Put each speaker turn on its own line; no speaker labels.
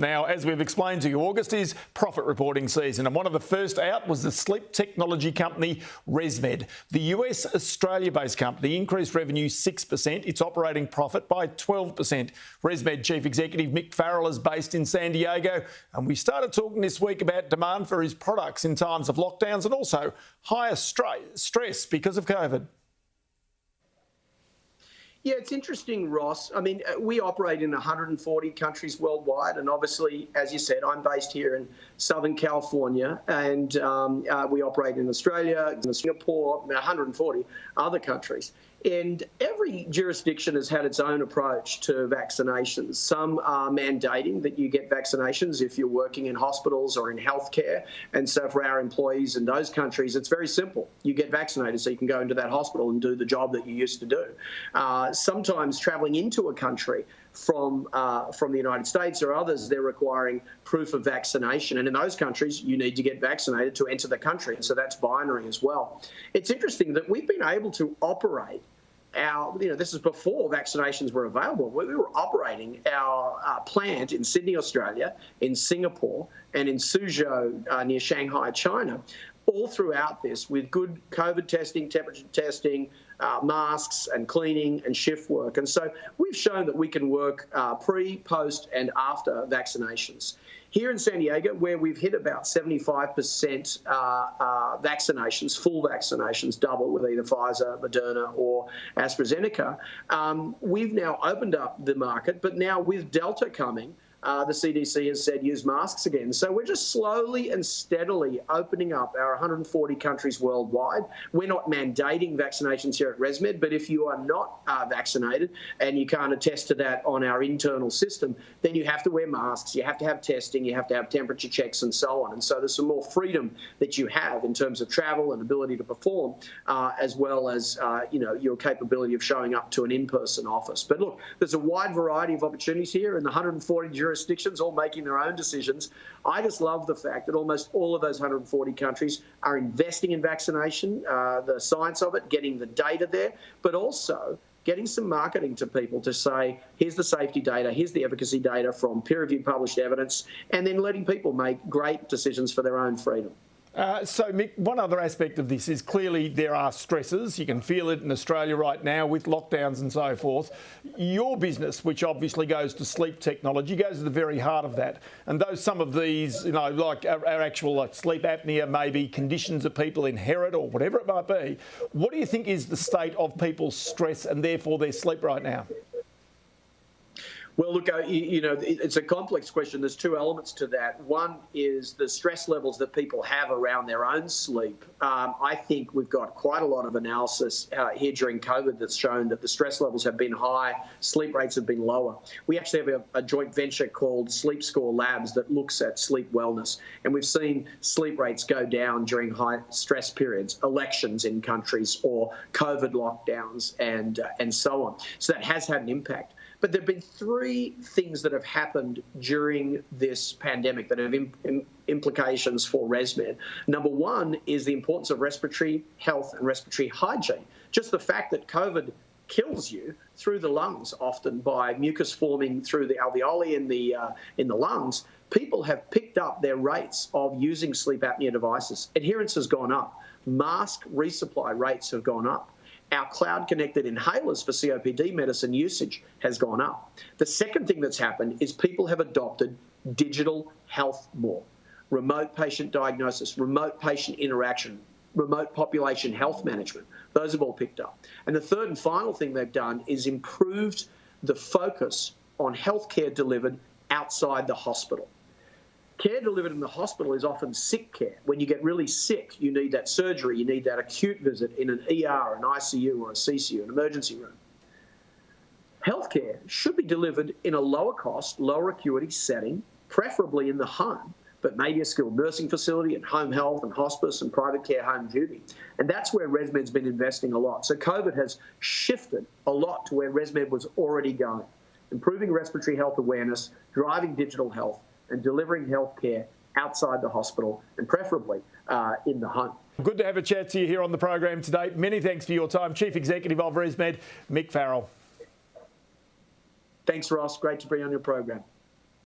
Now, as we've explained to you, August is profit reporting season, and one of the first out was the sleep technology company ResMed. The US Australia-based company increased revenue 6%, its operating profit by 12%. ResMed Chief Executive Mick Farrell is based in San Diego, and we started talking this week about demand for his products in times of lockdowns and also higher stress because of COVID.
Yeah, it's interesting, Ross. I mean, we operate in 140 countries worldwide, and obviously, as you said, I'm based here in Southern California, and we operate in Australia, in Singapore, 140 other countries. And every jurisdiction has had its own approach to vaccinations. Some are mandating that you get vaccinations if you're working in hospitals or in healthcare. And so for our employees in those countries, it's very simple. You get vaccinated so you can go into that hospital and do the job that you used to do. Sometimes traveling into a country from the United States or others, they're requiring proof of vaccination. And in those countries, you need to get vaccinated to enter the country. And so that's binary as well. It's interesting that we've been able to operate this is before vaccinations were available. We were operating our plant in Sydney, Australia, in Singapore, and in Suzhou near Shanghai, China, all throughout this with good COVID testing, temperature testing, masks and cleaning and shift work. And so we've shown that we can work pre, post and after vaccinations. Here in San Diego, where we've hit about 75% vaccinations, full vaccinations, double with either Pfizer, Moderna or AstraZeneca, we've now opened up the market, but now with Delta coming, the CDC has said use masks again. So we're just slowly and steadily opening up our 140 countries worldwide. We're not mandating vaccinations here at ResMed, but if you are not vaccinated and you can't attest to that on our internal system, then you have to wear masks, you have to have testing, you have to have temperature checks and so on. And so there's some more freedom that you have in terms of travel and ability to perform, as well as your capability of showing up to an in-person office. But look, there's a wide variety of opportunities here in the 140 jurisdictions, all making their own decisions. I just love the fact that almost all of those 140 countries are investing in vaccination, the science of it, getting the data there, but also getting some marketing to people to say, here's the safety data, here's the efficacy data from peer-reviewed published evidence, and then letting people make great decisions for their own freedom.
So, Mick, one other aspect of this is clearly there are stresses. You can feel it in Australia right now with lockdowns and so forth. Your business, which obviously goes to sleep technology, goes to the very heart of that. And though some of these, like our actual sleep apnea, maybe conditions that people inherit or whatever it might be, what do you think is the state of people's stress and therefore their sleep right now?
Well, look, it's a complex question. There's two elements to that. One is the stress levels that people have around their own sleep. I think we've got quite a lot of analysis here during COVID that's shown that the stress levels have been high, sleep rates have been lower. We actually have a joint venture called Sleep Score Labs that looks at sleep wellness, and we've seen sleep rates go down during high stress periods, elections in countries or COVID lockdowns and so on. So that has had an impact. But there have been three things that have happened during this pandemic that have implications for ResMed. Number one is the importance of respiratory health and respiratory hygiene. Just the fact that COVID kills you through the lungs, often by mucus forming through the alveoli in the lungs. People have picked up their rates of using sleep apnea devices. Adherence has gone up. Mask resupply rates have gone up. Our cloud-connected inhalers for COPD medicine usage has gone up. The second thing that's happened is people have adopted digital health more. Remote patient diagnosis, remote patient interaction, remote population health management. Those have all picked up. And the third and final thing they've done is improved the focus on healthcare delivered outside the hospital. Care delivered in the hospital is often sick care. When you get really sick, you need that surgery, you need that acute visit in an ER, an ICU or a CCU, an emergency room. Healthcare should be delivered in a lower cost, lower acuity setting, preferably in the home, but maybe a skilled nursing facility and home health and hospice and private care home duty. And that's where ResMed's been investing a lot. So COVID has shifted a lot to where ResMed was already going, improving respiratory health awareness, driving digital health, and delivering healthcare outside the hospital and preferably in the home.
Good to have a chat to you here on the program today. Many thanks for your time. Chief Executive of ResMed, Mick Farrell.
Thanks, Ross. Great to be on your program.